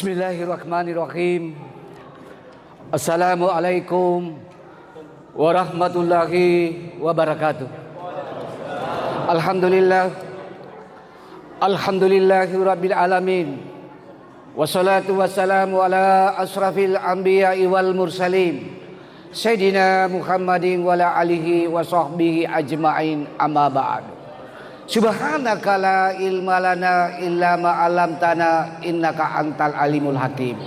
Bismillahirrahmanirrahim. Assalamualaikum warahmatullahi wabarakatuh. Alhamdulillahirabbil alamin. Wassalatu wassalamu ala asrafil anbiya'i wal mursalin Sayyidina Muhammadin wa ala alihi wa sahbihi ajma'in, amma ba'du. Subhanaka la ilma lana illa ma 'allamtana innaka antal alimul hakim.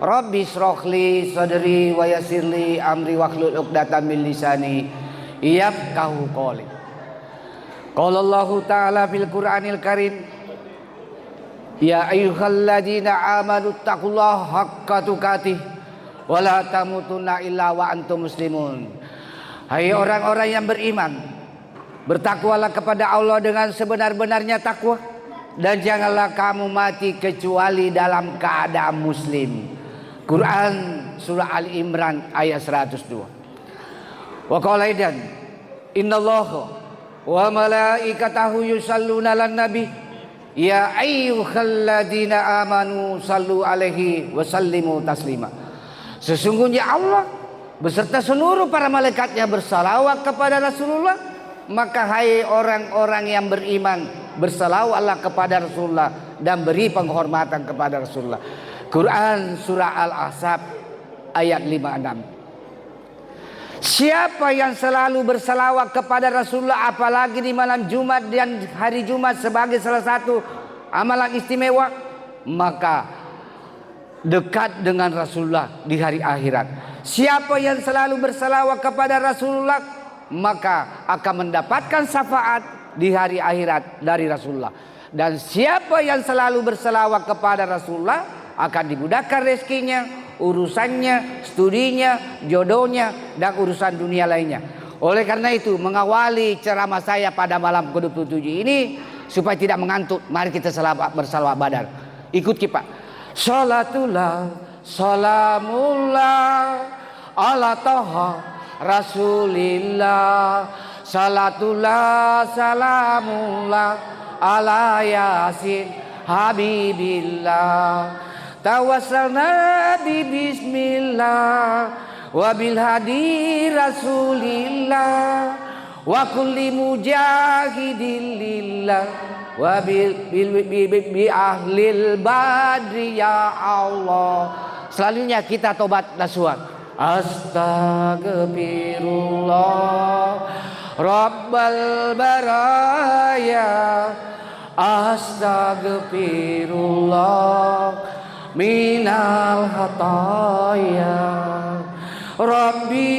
Rabbi shrah li sadri wa yassir li amri wahlul 'uqdatam min lisani yafqahu qawli. Qala Allah ta'ala fil Qur'anil Karim, ya ayyuhalladzina amanu taqullaha haqqa tuqatih wa la tamutunna illa wa antum muslimun. Hai orang-orang yang beriman, bertakwalah kepada Allah dengan sebenar-benarnya takwa, dan janganlah kamu mati kecuali dalam keadaan muslim. Quran surah Ali Imran ayat 102. Wa qala aidan innallaha wa malaikatahu yusalluna 'alan nabi ya ayyuhalladzina amanu sallu alaihi wa sallimu taslima. Sesungguhnya Allah beserta seluruh para malaikatnya bersalawat kepada Rasulullah. Maka hai orang-orang yang beriman, bersalawatlah kepada Rasulullah dan beri penghormatan kepada Rasulullah. Quran surah Al-Ahzab ayat 56. Siapa yang selalu bersalawat kepada Rasulullah, apalagi di malam Jumat dan hari Jumat sebagai salah satu amalan istimewa, maka dekat dengan Rasulullah di hari akhirat. Siapa yang selalu bersalawat kepada Rasulullah, maka akan mendapatkan syafaat di hari akhirat dari Rasulullah. Dan siapa yang selalu berselawat kepada Rasulullah akan dimudahkan rezekinya, urusannya, studinya, jodohnya, dan urusan dunia lainnya. Oleh karena itu, mengawali ceramah saya pada malam ke-27 ini supaya tidak mengantuk, mari kita bersalawat badar. Ikut kita. Salatullah salamullah ala taha Rasulillah, salatullah salamullah ala yasin habibillah, tawassalna bi bismillah wa bil hadi rasulillah wa kulli mujahidin lillah wa bi ahlil badri ya Allah. Selanjutnya kita tobat nasuhan. Astagfirullah Rabbal baraya, astagfirullah minal hataya, Rabbi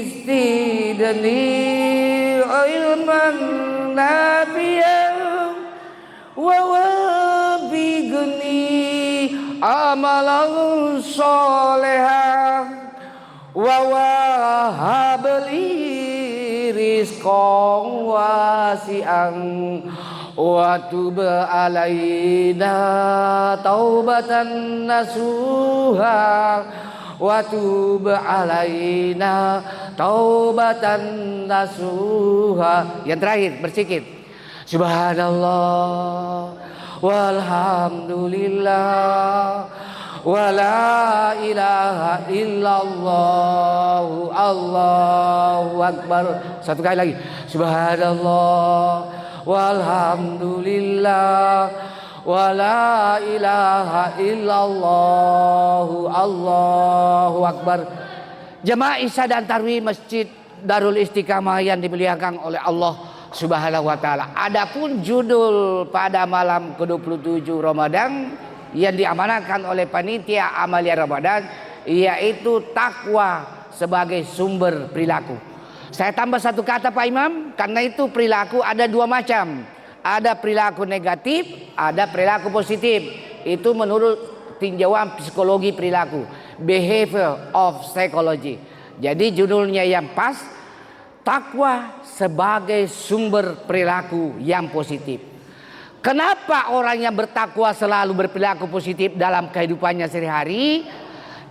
istidni ilman nafiyan wa wabighni amalan solehan wa wahabli rizqan wasi'an wa tub alaina taubatan nasuha wa tub alaina taubatan nasuha. Yang terakhir berzikir subhanallah walhamdulillah wa la ilaha illallah Allahu akbar. Satu kali lagi subhanallah walhamdulillah wa la ilaha illallah Allahu akbar. Jemaah Isya dan Tarwih Masjid Darul Istiqamah yang dimuliakan oleh Allah Subhanahu wa taala. Adapun judul pada malam ke-27 Ramadan yang diamanahkan oleh panitia amalia Ramadan, yaitu takwa sebagai sumber perilaku. Saya tambah satu kata Pak Imam, karena itu perilaku ada dua macam. Ada perilaku negatif, ada perilaku positif. Itu menurut tinjauan psikologi perilaku, behavior of psychology. Jadi judulnya yang pas, takwa sebagai sumber perilaku yang positif. Kenapa orang yang bertakwa selalu berperilaku positif dalam kehidupannya sehari-hari?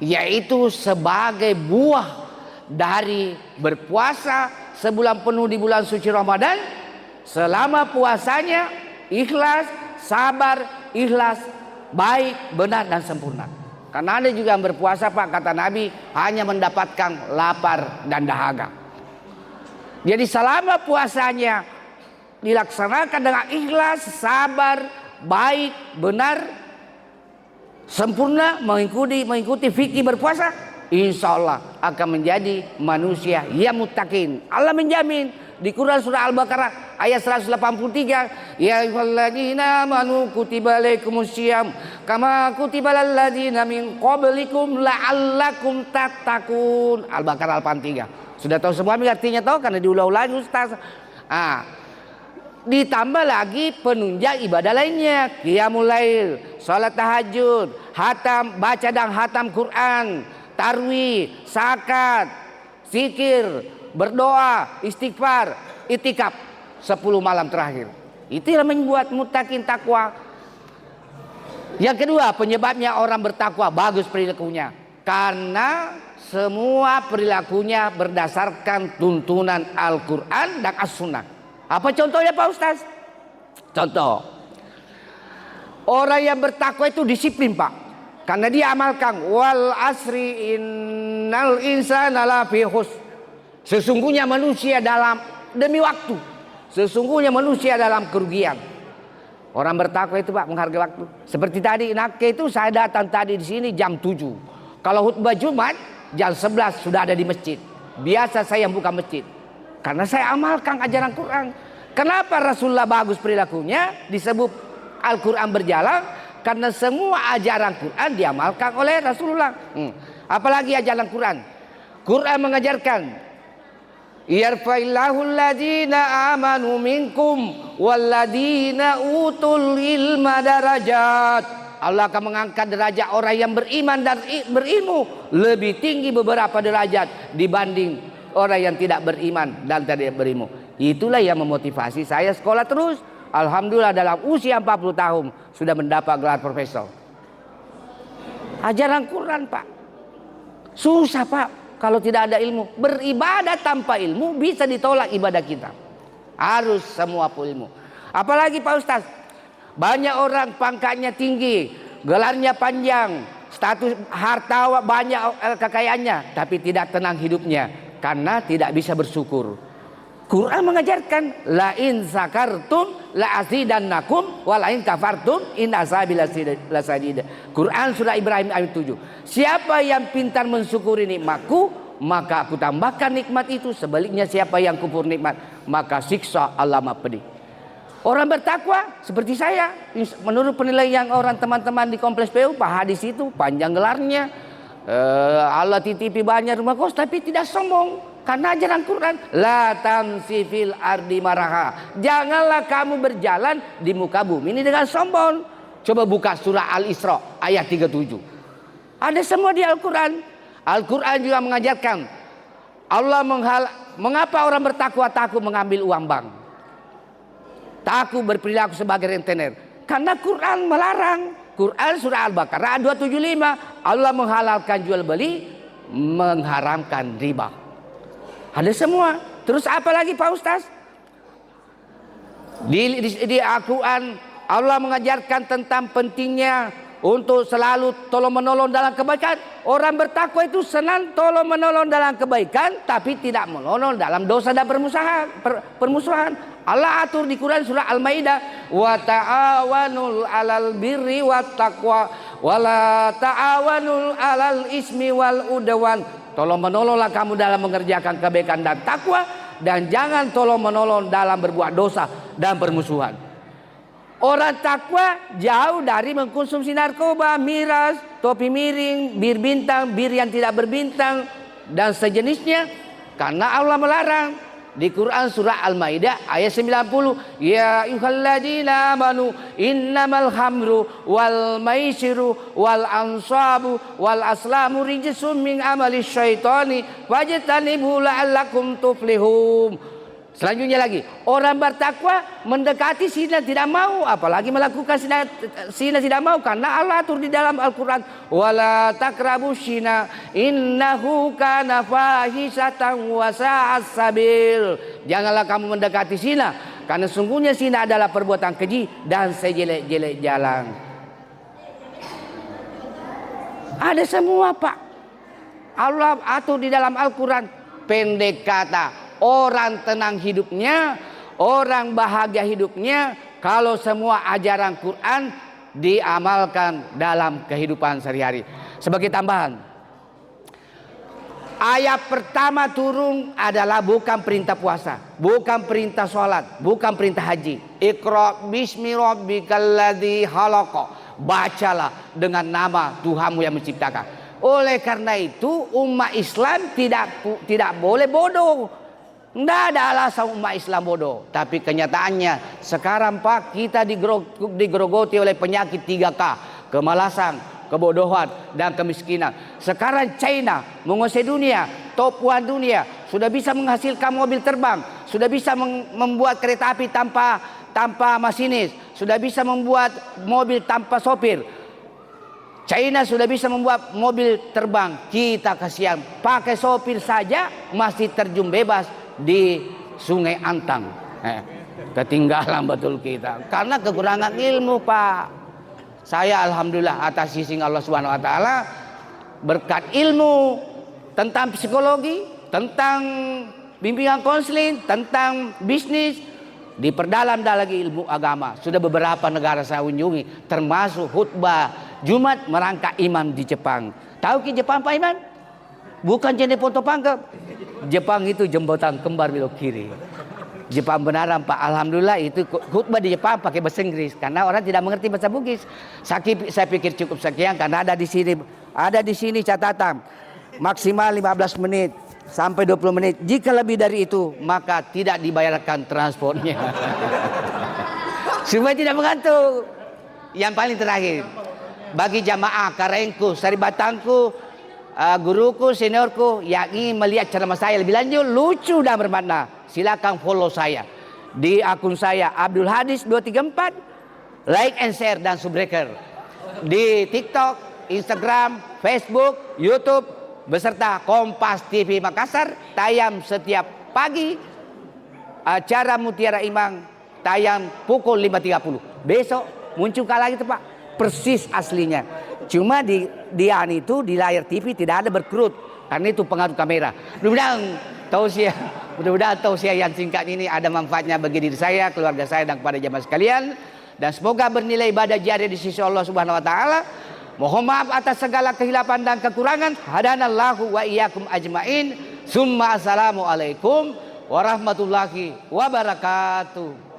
Yaitu sebagai buah dari berpuasa sebulan penuh di bulan suci Ramadan. Selama puasanya ikhlas, sabar, ikhlas, baik, benar dan sempurna. Karena ada juga yang berpuasa Pak, kata Nabi, hanya mendapatkan lapar dan dahaga. Jadi selama puasanya dilaksanakan dengan ikhlas, sabar, baik, benar, sempurna, mengikuti fikih berpuasa, insya Allah akan menjadi manusia yang muttaqin. Allah menjamin di Quran surah Al-Baqarah ayat 183, ya ayyuhalladzina amanu kutiba alaikumusiyam kama kutiba alal ladzina min qablikum la'allakum tattaqun. Al-Baqarah 83. Sudah tahu semua artinya, tahu karena diulang-ulang Ustaz. Ditambah lagi penunjang ibadah lainnya, qiyamul lail, salat tahajud, hatam, baca dan hatam Quran, tarwih, zakat, zikir, berdoa, istighfar, itikaf 10 malam terakhir. Itu yang membuat muttaqin, takwa. Yang kedua, penyebabnya orang bertakwa bagus perilakunya, karena semua perilakunya berdasarkan tuntunan Al-Quran dan As-Sunnah. Apa contohnya Pak Ustaz? Contoh, orang yang bertakwa itu disiplin Pak, karena dia amalkan wal asri innal insana lafi khusr. Sesungguhnya manusia demi waktu, sesungguhnya manusia dalam kerugian. Orang bertakwa itu Pak menghargai waktu. Seperti tadi Nake itu saya datang tadi di sini jam 7. Kalau khutbah Jumat jam 11 sudah ada di masjid. Biasa saya buka masjid, karena saya amalkan ajaran Quran. Kenapa Rasulullah bagus perilakunya disebut Al-Quran berjalan? Karena semua ajaran Quran diamalkan oleh Rasulullah. Apalagi ajaran Quran. Quran mengajarkan, yarfa'illahu alladhina amanu minkum walladhina utul ilma darajat. Allah akan mengangkat derajat orang yang beriman dan berilmu lebih tinggi beberapa derajat dibanding orang yang tidak beriman dan tidak berilmu. Itulah yang memotivasi saya sekolah terus. Alhamdulillah dalam usia 40 tahun sudah mendapat gelar profesor. Ajaran Quran Pak. Susah Pak kalau tidak ada ilmu. Beribadah tanpa ilmu bisa ditolak ibadah kita. Harus semua ilmu. Apalagi Pak Ustaz, banyak orang pangkatnya tinggi, gelarnya panjang, status harta banyak kekayaannya, tapi tidak tenang hidupnya karena tidak bisa bersyukur. Quran mengajarkan la in zakartum la azidannakum wa la in kafartum in azabi lasadid. Quran surah Ibrahim ayat 7. Siapa yang pintar mensyukuri nikmatku, maka aku tambahkan nikmat itu. Sebaliknya siapa yang kufur nikmat, maka siksa Allah amat pedih. Orang bertakwa seperti saya, menurut penilaian orang teman-teman di kompleks PU, Pak Hadis itu panjang gelarnya, Allah titipi banyak rumah kos, tapi tidak sombong. Karena ajaran Quran, la tamsi fil ardi maraha. Janganlah kamu berjalan di muka bumi ini dengan sombong. Coba buka surah Al-Isra ayat 37. Ada semua di Al-Quran. Al-Quran juga mengajarkan Allah mengapa orang bertakwa takut mengambil uang bank, takut berperilaku sebagai rentenir. Karena Quran melarang. Quran surah Al-Baqarah 275, Allah menghalalkan jual beli, mengharamkan riba. Ada semua. Terus apa lagi Pak Ustaz? Di Al-Quran Allah mengajarkan tentang pentingnya untuk selalu tolong menolong dalam kebaikan. Orang bertakwa itu senang tolong menolong dalam kebaikan, tapi tidak menolong dalam dosa dan permusuhan. Allah atur di Quran surah Al-Maidah, wa ta'awanul 'alal birri wat taqwa wa la ta'awanul 'alal ismi wal udwan. Tolong menolonglah kamu dalam mengerjakan kebaikan dan takwa, dan jangan tolong menolong dalam berbuat dosa dan permusuhan. Orang takwa jauh dari mengkonsumsi narkoba, miras, topi miring, bir bintang, bir yang tidak berbintang dan sejenisnya, karena Allah melarang. Di Quran surah Al-Maidah ayat 90, ya ayyuhalladzina amanu innamal khamru wal maisiru wal ansabu wal aslamu rijsum min amali syaitani fajtanibu la'allakum tuflihun. Selanjutnya lagi, orang bertakwa mendekati zina tidak mau, apalagi melakukan zina tidak mau, karena Allah atur di dalam Al-Quran, wala taqrabus zina innahu kana fahisatan wa sa'as sabil. Janganlah kamu mendekati zina, karena sungguhnya zina adalah perbuatan keji dan sejelek-jelek jalan. Ada semua Pak. Allah atur di dalam Al-Quran. Pendek kata, orang tenang hidupnya, orang bahagia hidupnya kalau semua ajaran Quran diamalkan dalam kehidupan sehari-hari. Sebagai tambahan, ayat pertama turun adalah bukan perintah puasa, bukan perintah sholat, bukan perintah haji. Iqra bismi rabbikal ladzi khalaq. Bacalah dengan nama Tuhanmu yang menciptakan. Oleh karena itu umat Islam tidak boleh bodoh. Tidak ada alasan umat Islam bodoh. Tapi kenyataannya sekarang Pak, kita digerogoti oleh penyakit 3K. Kemalasan, kebodohan, dan kemiskinan. Sekarang China menguasai dunia, top 1 dunia, sudah bisa menghasilkan mobil terbang, sudah bisa membuat kereta api tanpa masinis, sudah bisa membuat mobil tanpa sopir. China sudah bisa membuat mobil terbang. Kita kasihan, pakai sopir saja masih terjun bebas di Sungai Antang. Ketinggalan betul kita karena kekurangan ilmu Pak. Saya alhamdulillah atas izin Allah Subhanahu wa taala, berkat ilmu tentang psikologi, tentang bimbingan konseling, tentang bisnis, diperdalam lagi ilmu agama. Sudah beberapa negara saya kunjungi, termasuk khutbah Jumat merangkak imam di Jepang. Tahu ke Jepang Pak Iman? Bukan jenis foto pangkep. Jepang itu jembatan kembar belok kiri. Jepang benaran Pak. Alhamdulillah itu khutbah di Jepang pakai bahasa Inggris karena orang tidak mengerti bahasa Bugis. Saya pikir cukup sekian karena ada di sini catatan maksimal 15 menit sampai 20 menit. Jika lebih dari itu maka tidak dibayarkan transportnya. Supaya tidak mengantuk. Yang paling terakhir, bagi jamaah karengku, saribatangku, guruku, seniorku yang ingin melihat ceramah saya lebih lanjut, lucu dan bermakna, silakan follow saya di akun saya Abdul Hadis 234, like and share dan subbreaker di TikTok, Instagram, Facebook, YouTube beserta Kompas TV Makassar. Tayang setiap pagi. Acara Mutiara Imam tayang pukul 5.30. Besok muncul lagi tuh Pak, persis aslinya. Cuma di layar TV tidak ada berkerut karena itu pengaruh kamera. Mudah-mudahan tausiah yang singkat ini ada manfaatnya bagi diri saya, keluarga saya, dan kepada jamaah sekalian, dan semoga bernilai ibadah jariah di sisi Allah Subhanahu wa taala. Mohon maaf atas segala kehilapan dan kekurangan. Hadanallahu wa iyyakum ajmain. Summa assalamualaikum warahmatullahi wabarakatuh.